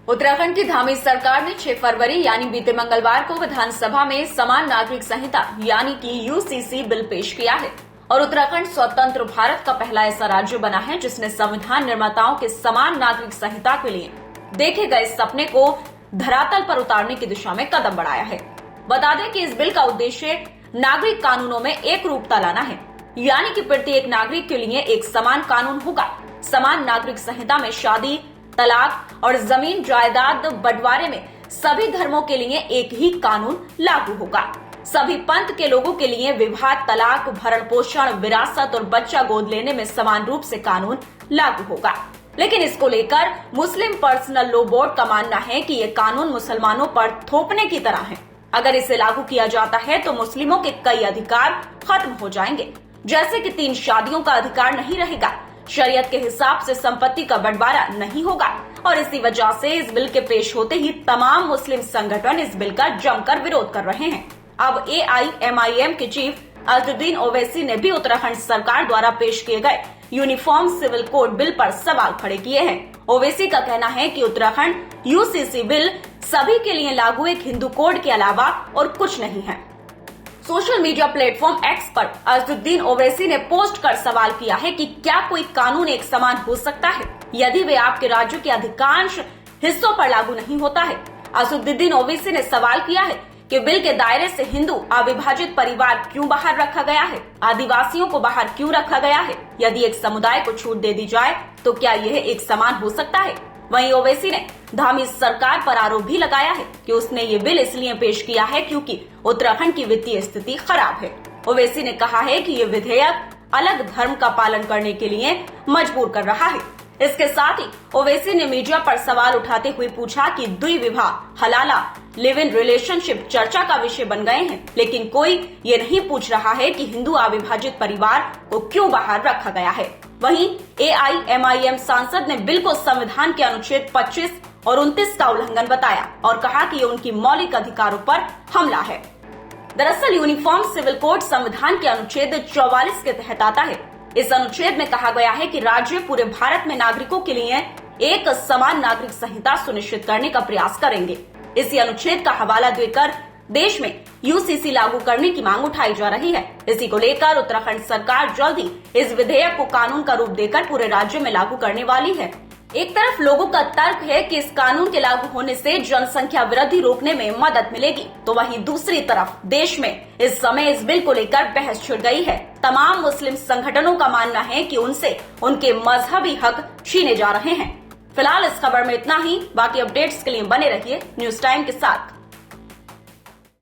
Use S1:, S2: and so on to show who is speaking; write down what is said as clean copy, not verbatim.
S1: उत्तराखंड की धामी सरकार ने 6 फरवरी यानी बीते मंगलवार को विधानसभा में समान नागरिक संहिता यानी कि यूसीसी बिल पेश किया है और उत्तराखंड स्वतंत्र भारत का पहला ऐसा राज्य बना है जिसने संविधान निर्माताओं के समान नागरिक संहिता के लिए देखे गए सपने को धरातल पर उतारने की दिशा में कदम बढ़ाया है। बता दें कि इस बिल का उद्देश्य नागरिक कानूनों में एक रूपता लाना है, यानी कि प्रत्येक नागरिक के लिए एक समान कानून होगा। समान नागरिक संहिता में शादी, तलाक और जमीन जायदाद बंटवारे में सभी धर्मों के लिए एक ही कानून लागू होगा। सभी पंथ के लोगों के लिए विवाह, तलाक, भरण पोषण, विरासत और बच्चा गोद लेने में समान रूप से कानून लागू होगा। लेकिन इसको लेकर मुस्लिम पर्सनल लॉ बोर्ड का मानना है कि ये कानून मुसलमानों पर थोपने की तरह है। अगर इसे लागू किया जाता है तो मुस्लिमों के कई अधिकार खत्म हो जाएंगे, जैसे कि 3 शादियों का अधिकार नहीं रहेगा, शरीयत के हिसाब से संपत्ति का बंटवारा नहीं होगा और इसी वजह से इस बिल के पेश होते ही तमाम मुस्लिम संगठन इस बिल का जमकर विरोध कर रहे हैं। अब AIMIM के चीफ अजदुद्दीन ओवैसी ने भी उत्तराखंड सरकार द्वारा पेश किए गए यूनिफॉर्म सिविल कोड बिल पर सवाल खड़े किए हैं। ओवैसी का कहना है कि उत्तराखंड यूसीसी बिल सभी के लिए लागू एक हिंदू कोड के अलावा और कुछ नहीं है। सोशल मीडिया प्लेटफॉर्म X पर अजदुद्दीन ओवैसी ने पोस्ट कर सवाल किया है कि क्या कोई कानून एक समान हो सकता है यदि वे आपके राज्य के अधिकांश हिस्सों पर लागू नहीं होता है। अजदुद्दीन ओवैसी ने सवाल किया है कि बिल के दायरे से हिंदू अविभाजित परिवार क्यों बाहर रखा गया है, आदिवासियों को बाहर क्यों रखा गया है। यदि एक समुदाय को छूट दे दी जाए तो क्या यह एक समान हो सकता है। वहीं ओवैसी ने धामी सरकार पर आरोप भी लगाया है कि उसने ये बिल इसलिए पेश किया है क्योंकि उत्तराखंड की वित्तीय स्थिति खराब है। ओवैसी ने कहा है कि ये विधेयक अलग धर्म का पालन करने के लिए मजबूर कर रहा है। इसके साथ ही ओवैसी ने मीडिया पर सवाल उठाते हुए पूछा कि द्विविवाह, हलाला, लिव इन रिलेशनशिप चर्चा का विषय बन गए हैं, लेकिन कोई ये नहीं पूछ रहा है कि हिंदू अविभाजित परिवार को क्यों बाहर रखा गया है। वहीं AIMIM सांसद ने बिल को संविधान के अनुच्छेद 25 और 29 का उल्लंघन बताया और कहा कि ये उनकी मौलिक अधिकारों पर हमला है। दरअसल यूनिफॉर्म सिविल कोड संविधान के अनुच्छेद 44 के तहत आता है। इस अनुच्छेद में कहा गया है कि राज्य पूरे भारत में नागरिकों के लिए एक समान नागरिक संहिता सुनिश्चित करने का प्रयास करेंगे। इसी अनुच्छेद का हवाला देकर देश में यूसीसी लागू करने की मांग उठाई जा रही है। इसी को लेकर उत्तराखंड सरकार जल्द ही इस विधेयक को कानून का रूप देकर पूरे राज्य में लागू करने वाली है। एक तरफ लोगों का तर्क है कि इस कानून के लागू होने से जनसंख्या वृद्धि रोकने में मदद मिलेगी, तो वहीं दूसरी तरफ देश में इस समय इस बिल को लेकर बहस छिड़ गई है। तमाम मुस्लिम संगठनों का मानना है कि उनसे उनके मजहबी हक छीने जा रहे हैं। फिलहाल इस खबर में इतना ही। बाकी अपडेट्स के लिए बने रहिए न्यूज टाइम के साथ।